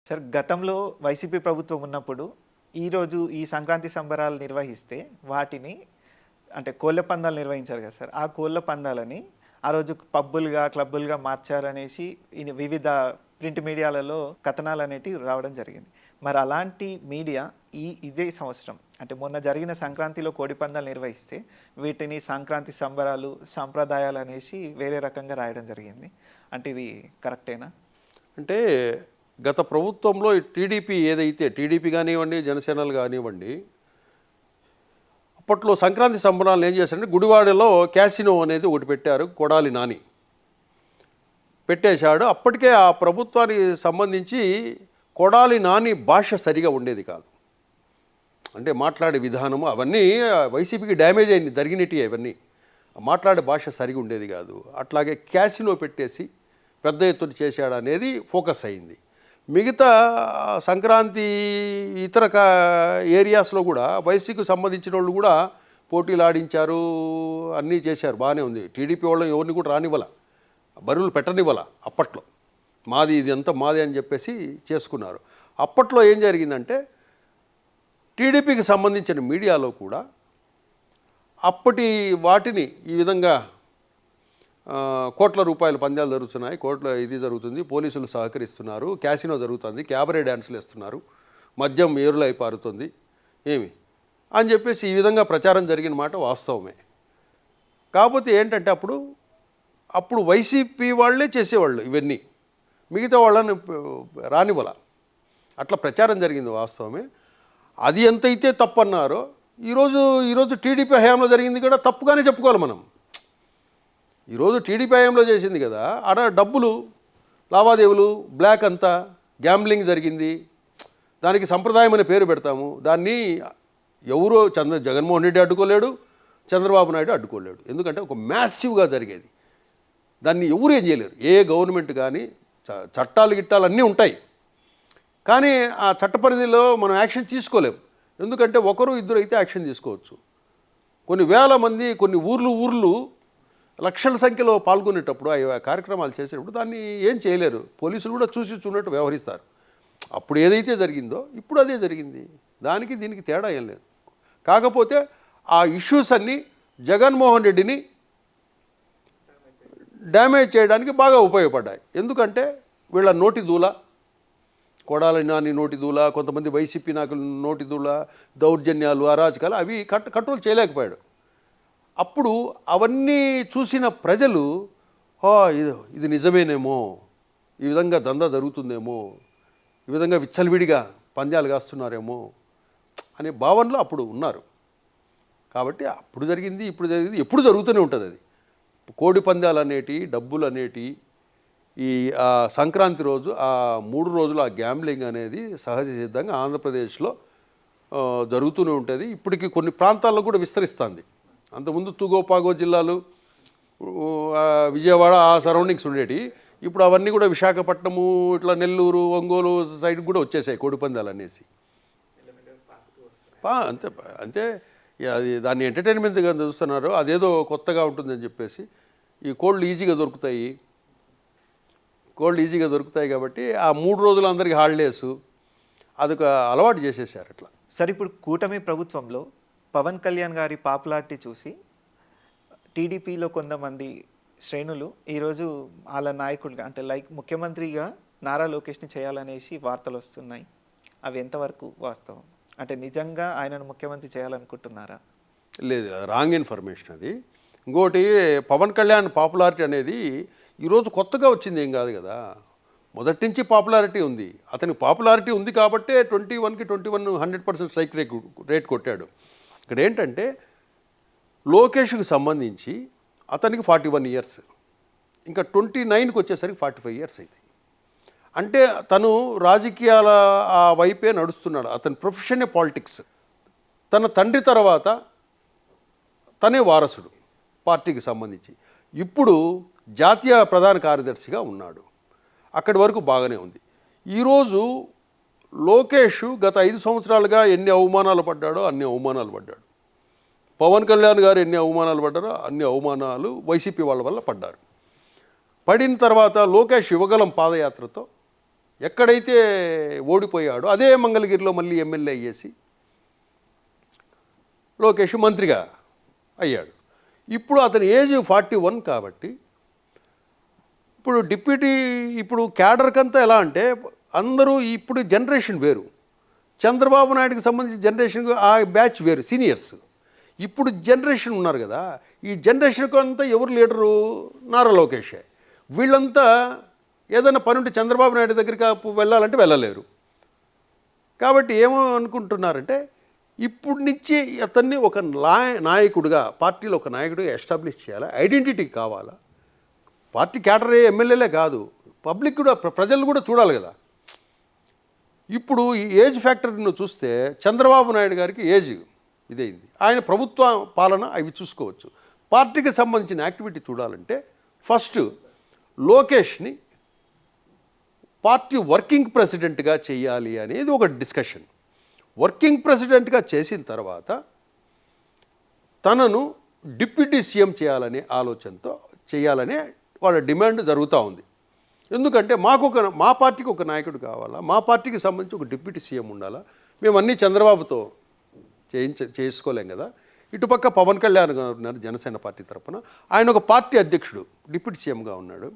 Sir గతంలో YCP ప్రభుత్వం ఉన్నప్పుడు ఈరోజు ఈ సంక్రాంతి సంబరాలు నిర్వహిస్తే వాటిని అంటే కోళ్ళ పందాలు నిర్వహించారు కదా సార్. ఆ కోళ్ళ పందాలని ఆ రోజు పబ్బులుగా, క్లబ్బులుగా మార్చారనేసి వివిధ ప్రింట్ మీడియాలలో కథనాలనేటివి రావడం జరిగింది. మరి అలాంటి మీడియా ఇదే సంవత్సరం అంటే మొన్న జరిగిన సంక్రాంతిలో కోడి పందాలు నిర్వహిస్తే వీటిని సంక్రాంతి సంబరాలు, సంప్రదాయాలు అనేసి వేరే రకంగా రాయడం జరిగింది. అంటే ఇది కరెక్టేనా? అంటే గత ప్రభుత్వంలో టీడీపీ ఏదైతే టీడీపీ కానివ్వండి, జనసేనలు కానివ్వండి, అప్పట్లో సంక్రాంతి సంబరాలు ఏం చేశారంటే గుడివాడలో క్యాసినో అనేది ఒకటి పెట్టారు. కొడాలి నాని పెట్టేశాడు. అప్పటికే ఆ ప్రభుత్వానికి సంబంధించి కొడాలి నాని భాష సరిగా ఉండేది కాదు. అంటే మాట్లాడే విధానము అవన్నీ వైసీపీకి డ్యామేజ్ అయింది, జరిగినట్టు అవన్నీ మాట్లాడే భాష సరిగా ఉండేది కాదు. అట్లాగే క్యాసినో పెట్టేసి పెద్ద ఎత్తున చేశాడు అనేది ఫోకస్ అయింది. మిగతా సంక్రాంతి ఇతర ఏరియాస్లో కూడా వైసీపీకి సంబంధించిన వాళ్ళు కూడా పోటీలు ఆడించారు, అన్నీ చేశారు, బాగానే ఉంది. టీడీపీ వాళ్ళని ఎవరిని కూడా రానివ్వాల, బరువులు పెట్టనివ్వాల. అప్పట్లో మాది ఇది అంతా మాది అని చెప్పేసి చేసుకున్నారు. అప్పట్లో ఏం జరిగిందంటే టీడీపీకి సంబంధించిన మీడియాలో కూడా అప్పటి వాటిని ఈ విధంగా కోట్ల రూపాయల పందాలు జరుగుతున్నాయి, కోట్ల ఇది జరుగుతుంది, పోలీసులు సహకరిస్తున్నారు, క్యాసినో జరుగుతుంది, క్యాబరే డ్యాన్సులు వేస్తున్నారు, మద్యం ఏరులై పారుతుంది ఏమి అని చెప్పేసి ఈ విధంగా ప్రచారం జరిగిన మాట వాస్తవమే. కాకపోతే ఏంటంటే అప్పుడు వైసీపీ వాళ్ళే చేసేవాళ్ళు ఇవన్నీ, మిగతా వాళ్ళని రానివ్వాల. అట్లా ప్రచారం జరిగింది వాస్తవమే. అది ఎంతైతే తప్పన్నారో ఈరోజు టీడీపీ హయాంలో జరిగింది కూడా తప్పుగానే చెప్పుకోవాలి మనం. ఈరోజు టీడీపీ హయాంలో చేసింది కదా, ఆడ డబ్బులు లావాదేవీలు బ్లాక్ అంతా గ్యాంబ్లింగ్ జరిగింది. దానికి సంప్రదాయం అనే పేరు పెడతాము. దాన్ని ఎవరో జగన్మోహన్ రెడ్డి అడ్డుకోలేడు, చంద్రబాబు నాయుడు అడ్డుకోలేడు. ఎందుకంటే ఒక మ్యాసివ్గా జరిగేది. దాన్ని ఎవరు ఏం చేయలేరు. ఏ గవర్నమెంట్ కానీ చట్టాలు గిట్టాలు అన్నీ ఉంటాయి, కానీ ఆ చట్ట పరిధిలో మనం యాక్షన్ తీసుకోలేము. ఎందుకంటే ఒకరు ఇద్దరు అయితే యాక్షన్ తీసుకోవచ్చు. కొన్ని వేల మంది కొన్ని ఊర్లు లక్షల సంఖ్యలో పాల్గొనేటప్పుడు ఆ కార్యక్రమాలు చేసేటప్పుడు దాన్ని ఏం చేయలేరు. పోలీసులు కూడా చూసి చూడట్టు వ్యవహరిస్తారు. అప్పుడు ఏదైతే జరిగిందో ఇప్పుడు అదే జరిగింది. దానికి దీనికి తేడా ఏం లేదు. కాకపోతే ఆ ఇష్యూస్ అన్నీ జగన్మోహన్ రెడ్డిని డ్యామేజ్ చేయడానికి బాగా ఉపయోగపడ్డాయి. ఎందుకంటే వీళ్ళ నోటి దూల, కొడాలి నాని నోటి దూల, కొంతమంది వైసీపీ నాయకుల నోటి దూల, దౌర్జన్యాలు, అరాచకాలు అవి కంట్రోల్ చేయలేకపోయాడు. అప్పుడు అవన్నీ చూసిన ప్రజలు ఇది నిజమేనేమో, ఈ విధంగా దందా జరుగుతుందేమో, ఈ విధంగా విచ్చలవిడిగా పంద్యాలు కాస్తున్నారేమో అనే భావనలో అప్పుడు ఉన్నారు. కాబట్టి అప్పుడు జరిగింది, ఇప్పుడు జరిగింది, ఎప్పుడు జరుగుతూనే ఉంటుంది. అది కోడి పందాలు అనేటి, డబ్బులు అనేటి, ఈ సంక్రాంతి రోజు ఆ 3 రోజులు ఆ గ్యాంబ్లింగ్ అనేది సహజ సిద్ధంగా ఆంధ్రప్రదేశ్లో జరుగుతూనే ఉంటుంది. ఇప్పటికీ కొన్ని ప్రాంతాల్లో కూడా విస్తరిస్తుంది. అంతకుముందు తూగోపాగో జిల్లాలు, విజయవాడ ఆ సరౌండింగ్స్ ఉండేవి. ఇప్పుడు అవన్నీ కూడా విశాఖపట్నము, ఇట్లా నెల్లూరు, ఒంగోలు సైడ్ కూడా వచ్చేసాయి కోడి పందాలు అనేసి. అంతే అంతే అది దాన్ని ఎంటర్టైన్మెంట్గా చూస్తున్నారు. అదేదో కొత్తగా ఉంటుందని చెప్పేసి ఈ కోళ్ళు ఈజీగా దొరుకుతాయి కాబట్టి ఆ 3 రోజులు అందరికీ హాలిడేసు అదొక అలవాటు చేసేసారు అట్లా. సరే, ఇప్పుడు కూటమి ప్రభుత్వంలో పవన్ కళ్యాణ్ గారి పాపులారిటీ చూసి టీడీపీలో కొంతమంది శ్రేణులు ఈరోజు వాళ్ళ నాయకుడిగా అంటే ముఖ్యమంత్రిగా నారా లోకేష్ని చేయాలనేసి వార్తలు వస్తున్నాయి. అవి ఎంతవరకు వాస్తవం? అంటే నిజంగా ఆయనను ముఖ్యమంత్రి చేయాలనుకుంటున్నారా? లేదు, రాంగ్ ఇన్ఫర్మేషన్ అది. ఇంకోటి, పవన్ కళ్యాణ్ పాపులారిటీ అనేది ఈరోజు కొత్తగా వచ్చింది ఏం కాదు కదా. మొదటి నుంచి పాపులారిటీ ఉంది. అతనికి పాపులారిటీ ఉంది కాబట్టే 21కి 100% స్ట్రైక్ రేట్ కొట్టాడు. ఇక్కడ ఏంటంటే లోకేష్కి సంబంధించి అతనికి 41 ఇయర్స్, ఇంకా 29కి వచ్చేసరికి 45 ఇయర్స్ అయింది. అంటే తను రాజకీయాల ఆ వైపే నడుస్తున్నాడు. అతని ప్రొఫెషనే పాలిటిక్స్. తన తండ్రి తర్వాత తనే వారసుడు పార్టీకి సంబంధించి. ఇప్పుడు జాతీయ ప్రధాన కార్యదర్శిగా ఉన్నాడు. అక్కడి వరకు బాగానే ఉంది. ఈరోజు లోకేష్ గత 5 సంవత్సరాలుగా ఎన్ని అవమానాలు పడ్డాడో అన్ని అవమానాలు పడ్డాడు. పవన్ కళ్యాణ్ గారు ఎన్ని అవమానాలు పడ్డారో అన్ని అవమానాలు వైసీపీ వాళ్ళ వల్ల పడ్డారు. పడిన తర్వాత లోకేష్ యువగలం పాదయాత్రతో ఎక్కడైతే ఓడిపోయాడో అదే మంగళగిరిలో మళ్ళీ ఎమ్మెల్యే అయ్యేసి లోకేష్ మంత్రిగా అయ్యాడు. ఇప్పుడు అతని ఏజ్ 41 కాబట్టి ఇప్పుడు డిప్యూటీ ఇప్పుడు క్యాడర్కంతా ఎలా అంటే అందరూ ఇప్పుడు జనరేషన్ వేరు. చంద్రబాబు నాయుడుకి సంబంధించిన జనరేషన్ ఆ బ్యాచ్ వేరు, సీనియర్స్. ఇప్పుడు జనరేషన్ ఉన్నారు కదా, ఈ జనరేషన్కి అంతా ఎవరు లీడరు? నారా లోకేషే. వీళ్ళంతా ఏదైనా పని ఉంటే చంద్రబాబు నాయుడు దగ్గరికి వెళ్ళాలంటే వెళ్ళలేరు. కాబట్టి ఏమో అనుకుంటున్నారంటే ఇప్పుడు నుంచి అతన్ని ఒక నాయకుడిగా, పార్టీలో ఒక నాయకుడిగా ఎస్టాబ్లిష్ చేయాలా, ఐడెంటిటీ కావాలా. పార్టీ క్యాడర్ ఎమ్మెల్యేలే కాదు, పబ్లిక్ కూడా, ప్రజలు కూడా చూడాలి కదా. ఇప్పుడు ఈ ఏజ్ ఫ్యాక్టర్ను చూస్తే చంద్రబాబు నాయుడు గారికి ఏజ్ ఇదైంది, ఆయన ప్రభుత్వ పాలన అవి చూసుకోవచ్చు. పార్టీకి సంబంధించిన యాక్టివిటీ చూడాలంటే ఫస్ట్ లోకేష్ని పార్టీ వర్కింగ్ ప్రెసిడెంట్గా చేయాలి అనేది ఒక డిస్కషన్. వర్కింగ్ ప్రెసిడెంట్గా చేసిన తర్వాత తనను డిప్యూటీ సీఎం చేయాలనే ఆలోచనతో చేయాలనే వాళ్ళ డిమాండ్ జరుగుతూ ఉంది. ఎందుకంటే మా పార్టీకి ఒక నాయకుడు కావాలా, మా పార్టీకి సంబంధించి ఒక డిప్యూటీ సీఎం ఉండాలా. మేము అన్నీ చంద్రబాబుతో చేసుకోలేం కదా. ఇటుపక్క పవన్ కళ్యాణ్ గారు ఉన్నారు జనసేన పార్టీ తరఫున, ఆయన ఒక పార్టీ అధ్యక్షుడు, డిప్యూటీ సీఎంగా ఉన్నాడు.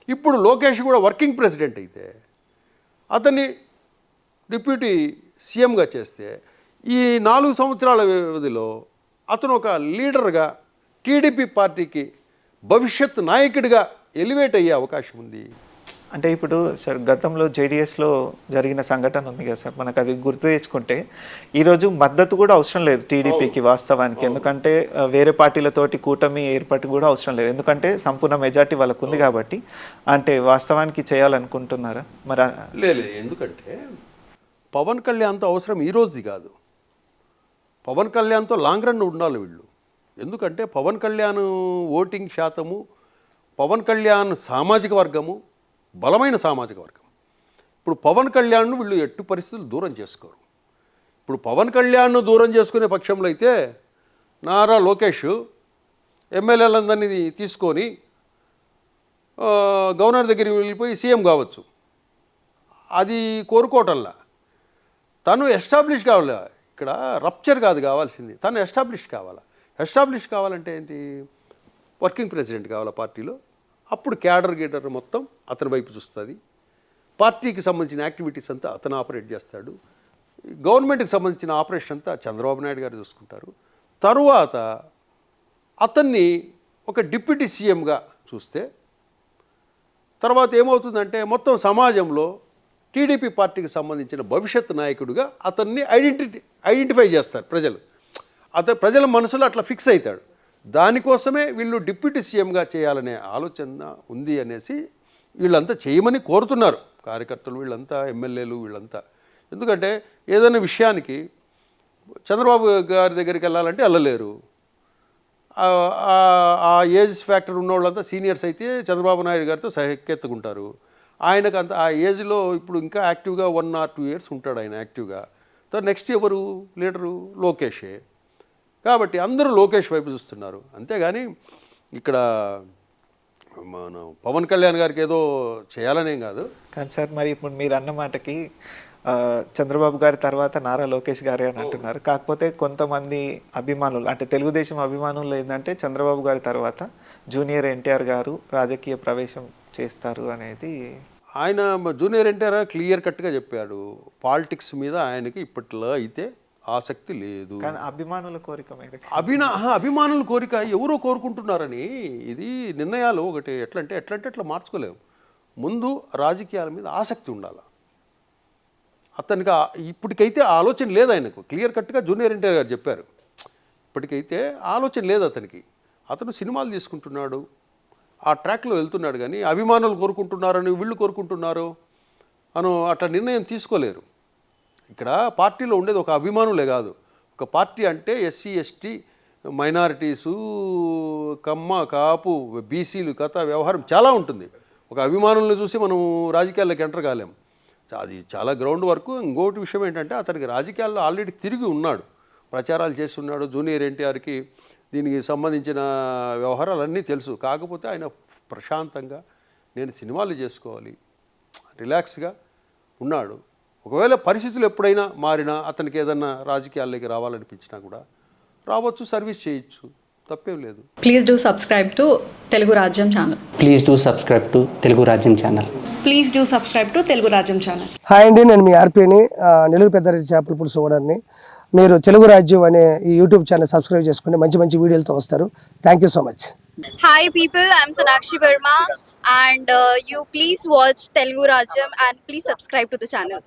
ఇప్పుడు లోకేష్ కూడా వర్కింగ్ ప్రెసిడెంట్ అయితే అతన్ని డిప్యూటీ సీఎంగా చేస్తే ఈ 4 సంవత్సరాల వ్యవధిలో అతను ఒక లీడర్గా టీడీపీ పార్టీకి భవిష్యత్ నాయకుడిగా ఎలివేట్ అయ్యే అవకాశం ఉంది. అంటే ఇప్పుడు సార్ గతంలో జేడీఎస్లో జరిగిన సంఘటన ఉంది కదా సార్, మనకు అది గుర్తు తెచ్చుకుంటే ఈరోజు మద్దతు కూడా అవసరం లేదు టీడీపీకి వాస్తవానికి. ఎందుకంటే వేరే పార్టీలతోటి కూటమి ఏర్పాటు కూడా అవసరం లేదు, ఎందుకంటే సంపూర్ణ మెజార్టీ వాళ్ళకు ఉంది కాబట్టి. అంటే వాస్తవానికి చేయాలనుకుంటున్నారా మరి? లేదు, ఎందుకంటే పవన్ కళ్యాణ్తో అవసరం ఈ రోజుది కాదు, పవన్ కళ్యాణ్తో లాంగ్ రన్ ఉండాలి వీళ్ళు. ఎందుకంటే పవన్ కళ్యాణ్ ఓటింగ్ శాతము, పవన్ కళ్యాణ్ సామాజిక వర్గము బలమైన సామాజిక వర్గం. ఇప్పుడు పవన్ కళ్యాణ్ను వీళ్ళు ఎట్టి పరిస్థితులు దూరం చేసుకోరు. ఇప్పుడు పవన్ కళ్యాణ్ను దూరం చేసుకునే పక్షంలో అయితే నారా లోకేష్ ఎమ్మెల్యేలందరినీ తీసుకొని గవర్నర్ దగ్గరికి వెళ్ళిపోయి సీఎం కావచ్చు. అది కోరుకోవటంలా, తను ఎస్టాబ్లిష్ కావాలి. ఇక్కడ రప్చర్ కాదు కావాల్సింది, తను ఎస్టాబ్లిష్ కావాలా. ఎస్టాబ్లిష్ కావాలంటే ఏంటి? వర్కింగ్ ప్రెసిడెంట్ కావాలా పార్టీలో. అప్పుడు క్యాడర్ మొత్తం అతని వైపు చూస్తుంది. పార్టీకి సంబంధించిన యాక్టివిటీస్ అంతా అతను ఆపరేట్ చేస్తాడు. గవర్నమెంట్కి సంబంధించిన ఆపరేషన్ అంతా చంద్రబాబు నాయుడు గారు చూసుకుంటారు. తరువాత అతన్ని ఒక డిప్యూటీ సీఎంగా చూస్తే తర్వాత ఏమవుతుందంటే మొత్తం సమాజంలో టీడీపీ పార్టీకి సంబంధించిన భవిష్యత్ నాయకుడిగా అతన్ని ఐడెంటిఫై చేస్తారు ప్రజలు. ప్రజల మనసులో అట్లా ఫిక్స్ అవుతాడు. దానికోసమే వీళ్ళు డిప్యూటీ సీఎంగా చేయాలనే ఆలోచన ఉంది అనేసి వీళ్ళంతా చేయమని కోరుతున్నారు కార్యకర్తలు, వీళ్ళంతా ఎమ్మెల్యేలు, వీళ్ళంతా. ఎందుకంటే ఏదైనా విషయానికి చంద్రబాబు గారి దగ్గరికి వెళ్ళాలంటే వెళ్ళలేరు. ఆ ఏజ్ ఫ్యాక్టర్ ఉన్న వాళ్ళంతా సీనియర్స్ అయితే చంద్రబాబు నాయుడు గారితో సహెక్కెత్తుకుంటారు. ఆయనకు అంత ఆ ఏజ్లో ఇప్పుడు ఇంకా యాక్టివ్గా 1 or 2 years ఉంటాడు ఆయన యాక్టివ్గా. నెక్స్ట్ ఎవరు లీడరు? లోకేషే. కాబట్టి అందరూ లోకేష్ వైపు చూస్తున్నారు. అంతేగాని ఇక్కడ మన పవన్ కళ్యాణ్ గారికి ఏదో చేయాలనేం కాదు. కానీ సార్ మరి ఇప్పుడు మీరు అన్న మాటకి చంద్రబాబు గారి తర్వాత నారా లోకేష్ గారే అని అంటున్నారు. కాకపోతే కొంతమంది అభిమానులు, అంటే తెలుగుదేశం అభిమానులు ఏంటంటే చంద్రబాబు గారి తర్వాత జూనియర్ ఎన్టీఆర్ గారు రాజకీయ ప్రవేశం చేస్తారు అనేది. ఆయన జూనియర్ ఎన్టీఆర్ క్లియర్ కట్గా చెప్పాడు, పాలిటిక్స్ మీద ఆయనకి ఇప్పట్లో అయితే ఆసక్తి లేదు. కానీ అభిమానుల కోరిక అభిమానుల కోరిక ఎవరో కోరుకుంటున్నారని. ఇది నిర్ణయాలు ఒకటి ఎట్లంటే అట్లా మార్చుకోలేము. ముందు రాజకీయాల మీద ఆసక్తి ఉండాలి. అతనికి ఇప్పటికైతే ఆలోచన లేదు ఆయనకు. క్లియర్ కట్గా జూనియర్ ఎన్టీఆర్ గారు చెప్పారు. ఇప్పటికైతే ఆలోచన లేదు అతనికి. అతను సినిమాలు తీసుకుంటున్నాడు, ఆ ట్రాక్లో వెళ్తున్నాడు. కానీ అభిమానులు కోరుకుంటున్నారని వీళ్ళు కోరుకుంటున్నారు అట్లా నిర్ణయం తీసుకోలేరు. ఇక్కడ పార్టీలో ఉండేది ఒక అభిమానులే కాదు. ఒక పార్టీ అంటే ఎస్సీ ఎస్టీ మైనారిటీసు, కమ్మ కాపు బీసీలు కథ వ్యవహారం చాలా ఉంటుంది. ఒక అభిమానులను చూసి మనం రాజకీయాల్లోకి ఎంటర్ కాలేం. అది చాలా గ్రౌండ్ వర్క్. ఇంకోటి విషయం ఏంటంటే అతనికి రాజకీయాల్లో ఆల్రెడీ తిరిగి ఉన్నాడు, ప్రచారాలు చేస్తున్నాడు. జూనియర్ ఎన్టీఆర్కి దీనికి సంబంధించిన వ్యవహారాలన్నీ తెలుసు. కాకపోతే ఆయన ప్రశాంతంగా నేను సినిమాలు చేసుకోవాలి, రిలాక్స్గా ఉన్నాడు. ఒకవేళ పరిస్థితులు ఎప్పుడైనా మారినా అతనికి ఏదన్నా రాజకీయాల్లోకి రావాలనిపించినా కూడా రావచ్చు, సర్వీస్ చేయొచ్చు, తప్పేం లేదు. Please do subscribe to Telugu Rajyam channel. Please do subscribe to Telugu Rajyam channel. Please do subscribe to Telugu Rajyam channel. Hi అండి, నేను మీ ఆర్పీని, నెల్లూరు పెద్దారెడ్డి చేపల పులుసు ఓనర్ని. మీరు తెలుగు రాజ్యం అనే ఈ యూట్యూబ్ ఛానల్ సబ్స్క్రైబ్ చేసుకుని మంచి మంచి వీడియోలతో వస్తారు. Thank you so much. Hi people, I'm Sonakshi Verma and you please watch Telugu Rajyam and please subscribe to the channel.